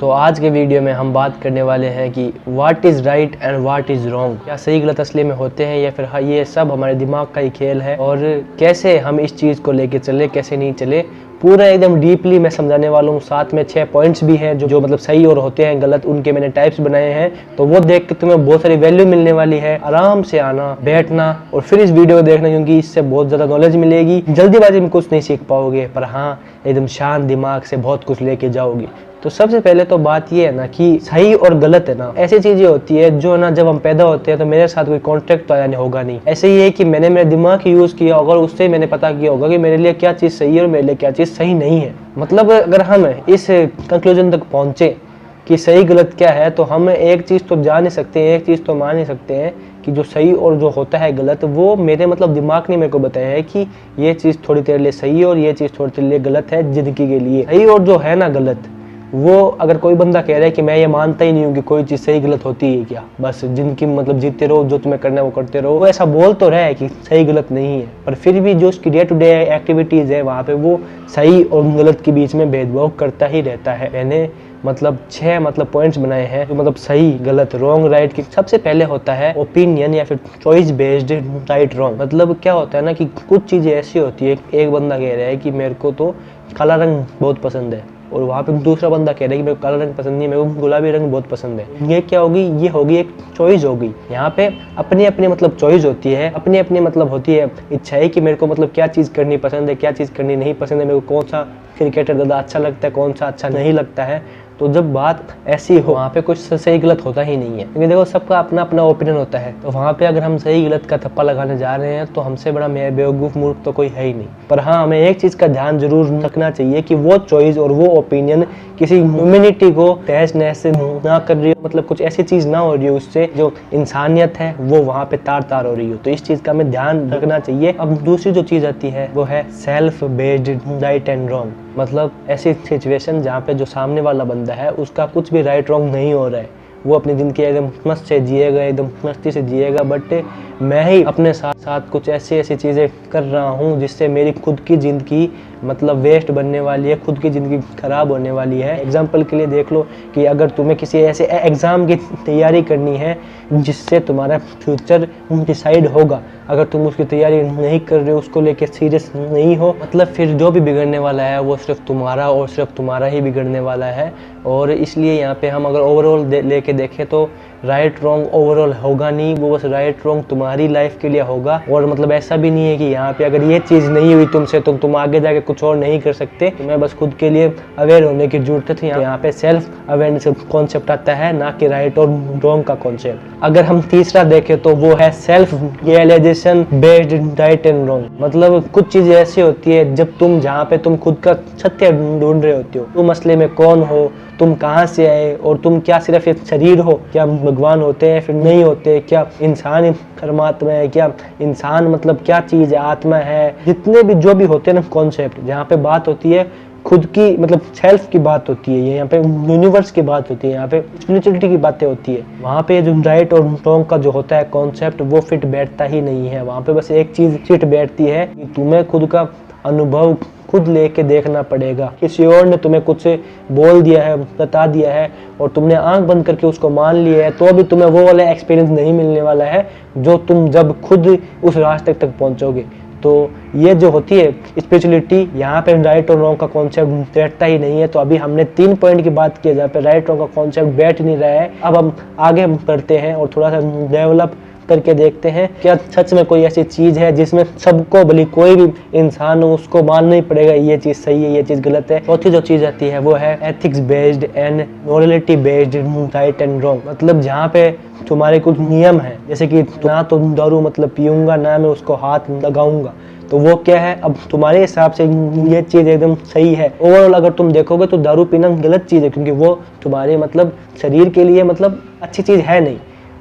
तो आज के वीडियो में हम बात करने वाले हैं कि what is right and what is wrong. क्या सही गलत असली में होते हैं या फिर ये सब हमारे दिमाग का ही खेल है, और कैसे हम इस चीज़ को लेके चले, कैसे नहीं चले, पूरा एकदम डीपली मैं समझाने वाला हूँ। साथ में 6 पॉइंट्स भी हैं जो मतलब सही और होते हैं गलत, उनके मैंने टाइप्स बनाए हैं, तो वो देख के तुम्हें बहुत सारी वैल्यू मिलने वाली है। आराम से आना, बैठना और फिर इस वीडियो को देखना, क्योंकि इससे बहुत ज़्यादा नॉलेज मिलेगी। जल्दीबाजी में कुछ नहीं सीख पाओगे, पर हाँ एकदम शांत दिमाग से बहुत कुछ लेके जाओगे। तो सबसे पहले तो बात ये है ना कि सही और गलत है ना, ऐसी चीजें होती है जो ना जब हम पैदा होते हैं तो मेरे साथ कोई कॉन्ट्रैक्ट तो यानी होगा नहीं। ऐसे ही है कि मैंने मेरे दिमाग ही यूज किया होगा, उससे मैंने पता किया होगा कि मेरे लिए क्या चीज सही है और मेरे लिए क्या चीज सही नहीं है। मतलब अगर हम इस कंक्लूजन तक पहुंचे कि सही गलत क्या है, तो हम एक चीज तो जान ही सकते हैं, एक चीज तो मान ही सकते हैं कि जो सही और जो होता है गलत, वो मेरे मतलब दिमाग ने मेरे को बताया है कि ये चीज थोड़ी तेरे लिए सही है और ये चीज थोड़ी तेरे लिए गलत है जिंदगी के लिए। सही और जो है ना गलत, वो अगर कोई बंदा कह रहा है कि मैं ये मानता ही नहीं हूँ कि कोई चीज़ सही गलत होती है क्या, बस जिनकी मतलब जीतते रहो, जो तुम्हें करना है वो करते रहो, वो ऐसा बोल तो रहा है कि सही गलत नहीं है, पर फिर भी जो उसकी डे टू डे एक्टिविटीज़ है वहाँ पे वो सही और गलत के बीच में भेदभाव करता ही रहता है। मैंने मतलब 6 मतलब पॉइंट्स बनाए हैं जो मतलब सही गलत रॉन्ग राइट की। सबसे पहले होता है ओपिनियन या फिर चॉइस बेस्ड राइट रॉन्ग। मतलब क्या होता है ना कि कुछ चीज़ें ऐसी होती है, एक बंदा कह रहा है कि मेरे को तो काला रंग बहुत पसंद है, और वहाँ पे दूसरा बंदा कह रहा है कि मेरे को काला रंग पसंद नहीं, मेरे को गुलाबी रंग बहुत पसंद है। ये क्या होगी, ये होगी एक चॉइस होगी। यहाँ पे अपनी अपनी मतलब चॉइस होती है, अपनी अपनी मतलब होती है इच्छा है कि मेरे को मतलब क्या चीज़ करनी पसंद है, क्या चीज़ करनी नहीं पसंद है, मेरे को कौन सा क्रिकेटर ज़्यादा अच्छा लगता है, कौन सा अच्छा नहीं लगता है। तो जब बात ऐसी हो, वहाँ पे कुछ सही गलत होता ही नहीं है, क्योंकि देखो सबका अपना अपना ओपिनियन होता है। तो वहाँ पे अगर हम सही गलत का थप्पा लगाने जा रहे हैं तो हमसे बड़ा बेवकूफ़ मूर्ख तो कोई है ही नहीं। पर हाँ, हमें एक चीज़ का ध्यान जरूर रखना चाहिए कि वो चॉइस और वो ओपिनियन किसी ह्यूमैनिटी को तहस नहस ना कर रही हो, मतलब कुछ ऐसी चीज़ ना हो रही हो उससे जो इंसानियत है वो वहाँ पे तार तार हो रही हो। तो इस चीज़ का हमें ध्यान रखना चाहिए। अब दूसरी जो चीज़ आती है वो है self based right and wrong. मतलब ऐसी सिचुएशन जहाँ पे जो सामने वाला बंदा है उसका कुछ भी राइट रॉन्ग नहीं हो रहा है, वो अपनी ज़िंदगी एकदम मस्त से जिएगा, एकदम मस्ती से जिएगा, बट मैं ही अपने साथ साथ कुछ ऐसी चीज़ें कर रहा हूँ जिससे मेरी खुद की ज़िंदगी मतलब वेस्ट बनने वाली है, खुद की ज़िंदगी ख़राब होने वाली है। एग्जाम्पल के लिए देख लो कि अगर तुम्हें किसी ऐसे एग्ज़ाम की तैयारी करनी है जिससे तुम्हारा फ्यूचर डिसाइड होगा, अगर तुम उसकी तैयारी नहीं कर रहे हो, उसको लेके सीरियस नहीं हो, मतलब फिर जो भी बिगड़ने वाला है वो सिर्फ तुम्हारा और सिर्फ तुम्हारा ही बिगड़ने वाला है। और इसलिए यहाँ पे हम अगर ओवरऑल लेके देखें तो राइट रॉन्ग ओवरऑल होगा नहीं, वो बस राइट रॉन्ग तुम्हारी लाइफ के लिए होगा। और मतलब ऐसा भी नहीं है कि यहाँ पे अगर ये चीज़ नहीं हुई तुमसे तो तुम आगे जाके कुछ और नहीं कर सकते। तुम्हें बस खुद के लिए अवेयर होने की जरूरत है। यहाँ पे सेल्फ अवेयरनेस कॉन्सेप्ट आता है, ना कि राइट और रॉन्ग का कॉन्सेप्ट। अगर हम तीसरा देखें तो वो है self realisation based right and wrong. मतलब कुछ चीज़ें ऐसी होती है जब तुम जहाँ पे तुम खुद का सत्य ढूंढ रहे होते हो, तुम असली में कौन हो, तुम कहाँ से आए, और तुम क्या सिर्फ एक शरीर हो, क्या भगवान होते हैं फिर नहीं होते, क्या इंसान परमात्मा है, क्या इंसान मतलब क्या चीज़ है, आत्मा है, जितने भी जो भी होते हैं ना कॉन्सेप्ट, जहाँ पे बात होती है खुद की मतलब सेल्फ की बात होती है, यहाँ पे यूनिवर्स की बात होती है, यहाँ पे स्पिरिचुअलिटी की बातें होती है। वहाँ पे जो राइट और रॉन्ग का जो होता है कॉन्सेप्ट वो फिट बैठता ही नहीं है। वहाँ पे बस एक चीज़ फिट बैठती है कि तुम्हें खुद का अनुभव खुद लेके देखना पड़ेगा। किसी और ने तुम्हें कुछ बोल दिया है, बता दिया है, और तुमने आंख बंद करके उसको मान लिया है, तो अभी तुम्हें वो वाला एक्सपीरियंस नहीं मिलने वाला है जो तुम जब खुद उस रास्ते तक पहुंचोगे। तो ये जो होती है स्पिरिचुअलिटी, यहाँ पे राइट और रॉन्ग का कॉन्सेप्ट बैठता ही नहीं है। तो अभी हमने 3 पॉइंट की बात की है जहाँ पे राइट रॉन्ग का कॉन्सेप्ट बैठ नहीं रहा है। अब हम आगे बढ़ते हैं और थोड़ा सा डेवलप करके देखते हैं क्या सच में कोई ऐसी चीज़ है जिसमें सबको, भले कोई भी इंसान हो, उसको मानना ही पड़ेगा ये चीज़ सही है, ये चीज़ गलत है। चौथी जो चीज़ आती है वो है ethics based and morality based right and wrong. मतलब जहाँ पे तुम्हारे कुछ नियम हैं, जैसे कि ना तो दारू मतलब पीऊँगा, ना मैं उसको हाथ लगाऊंगा, तो वो क्या है, अब तुम्हारे हिसाब से ये चीज़ एकदम सही है। ओवरऑल अगर तुम देखोगे तो दारू पीना गलत चीज़ है, क्योंकि वो तुम्हारे मतलब शरीर के लिए मतलब अच्छी चीज़ है नहीं।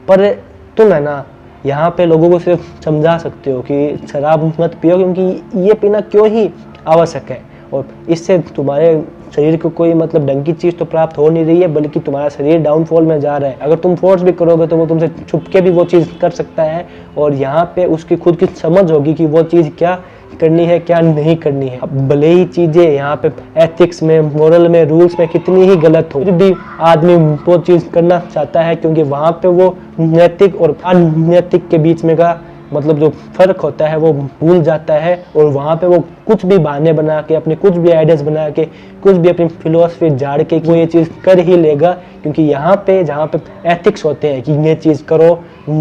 पर तुम है ना यहाँ पे लोगों को सिर्फ समझा सकते हो कि शराब मत पियो, क्योंकि ये पीना क्यों ही आवश्यक है, और इससे तुम्हारे शरीर को कोई मतलब ढंग की चीज़ तो प्राप्त हो नहीं रही है, बल्कि तुम्हारा शरीर डाउनफॉल में जा रहा है। अगर तुम फोर्स भी करोगे तो वो तुमसे छुप के भी वो चीज़ कर सकता है, और यहाँ पे उसकी खुद की समझ होगी कि वो चीज़ क्या करनी है, क्या नहीं करनी है। अब भले ही चीज़ें यहाँ पे एथिक्स में, मोरल में, रूल्स में कितनी ही गलत हो, फिर भी आदमी वो चीज़ करना चाहता है, क्योंकि वहाँ पे वो नैतिक और अनैतिक के बीच में का मतलब जो फर्क होता है वो भूल जाता है, और वहाँ पे वो कुछ भी बहाने बना के, अपने कुछ भी आइडियाज बना के, कुछ भी अपनी फिलोसफी झाड़ के वो ये चीज़ कर ही लेगा। क्योंकि यहाँ पे जहाँ पे एथिक्स होते हैं कि ये चीज़ करो,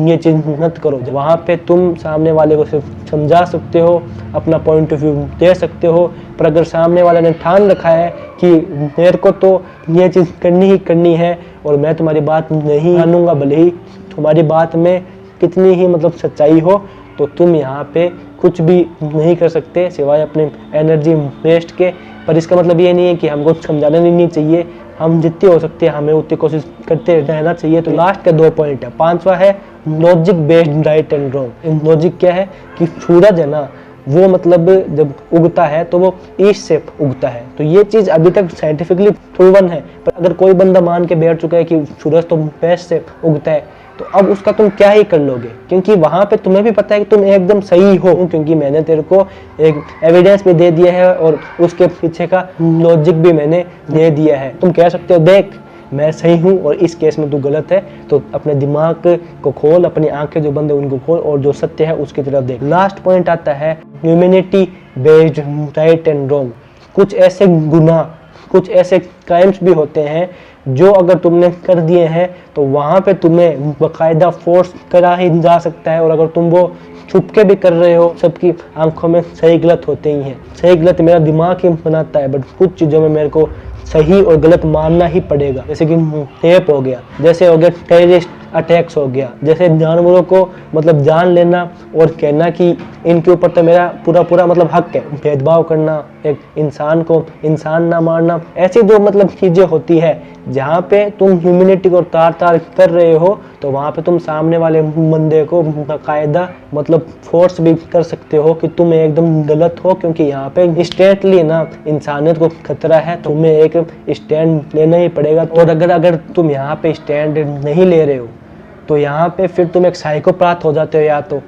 ये चीज़ मत करो, वहाँ पे तुम सामने वाले को सिर्फ समझा सकते हो, अपना पॉइंट ऑफ व्यू दे सकते हो। पर अगर सामने वाले ने ठान रखा है कि मेरे को तो ये चीज़ करनी ही करनी है और मैं तुम्हारी बात नहीं मानूंगा, भले ही तुम्हारी बात में कितनी ही मतलब सच्चाई हो, तो तुम यहाँ पे कुछ भी नहीं कर सकते सिवाय अपने एनर्जी वेस्ट के। पर इसका मतलब ये नहीं है कि हमको समझाना नहीं चाहिए, हम जितनी हो सकते हैं हमें उतनी कोशिश करते रहना चाहिए। तो लास्ट के 2 पॉइंट है। 5वां है logic based right and wrong. Logic क्या है कि सूरज है ना, वो मतलब जब उगता है तो वो ईस्ट से उगता है, तो ये चीज़ अभी तक साइंटिफिकली प्रूवन है। पर अगर कोई बंदा मान के बैठ चुका है कि सूरज तो वेस्ट से उगता है, तो अब उसका तुम क्या ही कर लोगे, क्योंकि वहां पे तुम्हें भी पता है कि तुम एकदम सही हो, क्योंकि मैंने तेरे को एक एविडेंस भी दे दिया है और उसके पीछे का लॉजिक भी मैंने दे दिया है। तुम कह सकते हो देख मैं सही हूँ और इस केस में तू गलत है, तो अपने दिमाग को खोल, अपनी आंखें जो बंद है उनको खोल और जो सत्य है उसकी तरफ देख। लास्ट पॉइंट आता है humanity based right and wrong. कुछ ऐसे गुनाह, कुछ ऐसे क्राइम्स भी होते हैं जो अगर तुमने कर दिए हैं तो वहाँ पे तुम्हें बाकायदा फोर्स करा ही जा सकता है, और अगर तुम वो छुप के भी कर रहे हो, सबकी आंखों में सही गलत होते ही हैं। सही गलत मेरा दिमाग ही बनाता है, बट कुछ चीज़ों में मेरे को सही और गलत मानना ही पड़ेगा। जैसे कि रेप हो गया, जैसे हो गया टेररिस्ट अटैक्स हो गया, जैसे जानवरों को मतलब जान लेना और कहना कि इनके ऊपर तो मेरा पूरा मतलब हक है, भेदभाव करना, एक इंसान को इंसान ना मारना, ऐसी जो मतलब चीज़ें होती है जहाँ पे तुम ह्यूमैनिटी को तार कर रहे हो, तो वहाँ पे तुम सामने वाले बंदे को बाकायदा मतलब फोर्स भी कर सकते हो कि तुम एकदम गलत हो, क्योंकि यहाँ पे इंस्टेंटली ना इंसानियत को खतरा है, तुम्हें एक स्टैंड लेना ही पड़ेगा। और अगर तुम यहाँ पे स्टैंड नहीं ले रहे हो तो यहाँ पे फिर तुम एक साइकोपैथ हो जाते हो,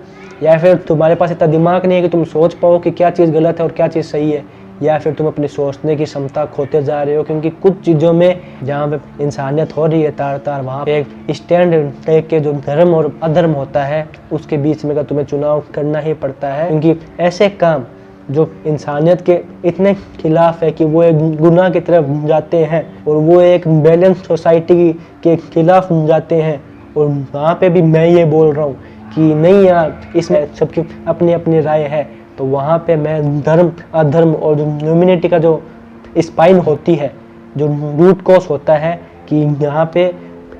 या फिर तुम्हारे पास इतना दिमाग नहीं है कि तुम सोच पाओ कि क्या चीज़ गलत है और क्या चीज़ सही है, या फिर तुम अपनी सोचने की क्षमता खोते जा रहे हो। क्योंकि कुछ चीज़ों में जहाँ पे इंसानियत हो रही है तार वहाँ पे एक स्टैंड टेक के जो धर्म और अधर्म होता है उसके बीच में का तुम्हें चुनाव करना ही पड़ता है, क्योंकि ऐसे काम जो इंसानियत के इतने खिलाफ है कि वो एक गुनाह की तरफ जाते हैं और वो एक बैलेंस सोसाइटी के खिलाफ जाते हैं। और वहाँ पे भी मैं ये बोल रहा हूँ कि नहीं यार, इसमें सबकी अपनी अपनी राय है, तो वहाँ पे मैं धर्म अधर्म और जो ह्यूमैनिटी का जो स्पाइन होती है, जो रूट कॉज होता है कि यहाँ पे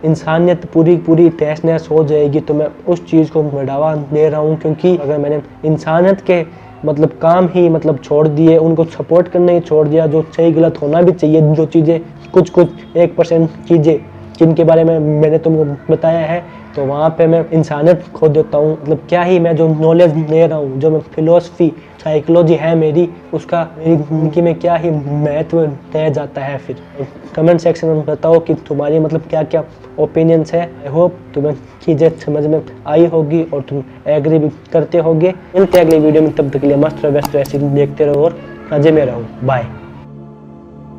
इंसानियत पूरी तहस नहस हो जाएगी, तो मैं उस चीज़ को बढ़ावा दे रहा हूँ। क्योंकि अगर मैंने इंसानियत के मतलब काम ही मतलब छोड़ दिए, उनको सपोर्ट करना ही छोड़ दिया, जो सही गलत होना भी चाहिए, जो चीज़ें कुछ 1% चीज़ें जिनके बारे में मैंने तुमको बताया है, तो वहाँ पे मैं इंसानियत खो देता हूँ। मतलब क्या ही मैं जो नॉलेज ले रहा हूँ, जो मैं फिलोसफी साइकोलॉजी है मेरी, उसका मेरी ज़िंदगी में क्या ही महत्व रह जाता है। फिर कमेंट सेक्शन में बताओ कि तुम्हारी मतलब क्या क्या ओपिनियंस है। आई होप तुम्हें चीज़ें समझ में आई होगी और तुम एग्री भी करते होगे। मिलते हैं अगली वीडियो में, तब तक के लिए मस्त रहो, व्यस्त ऐसे देखते रहो और मजे में रहो। बाय।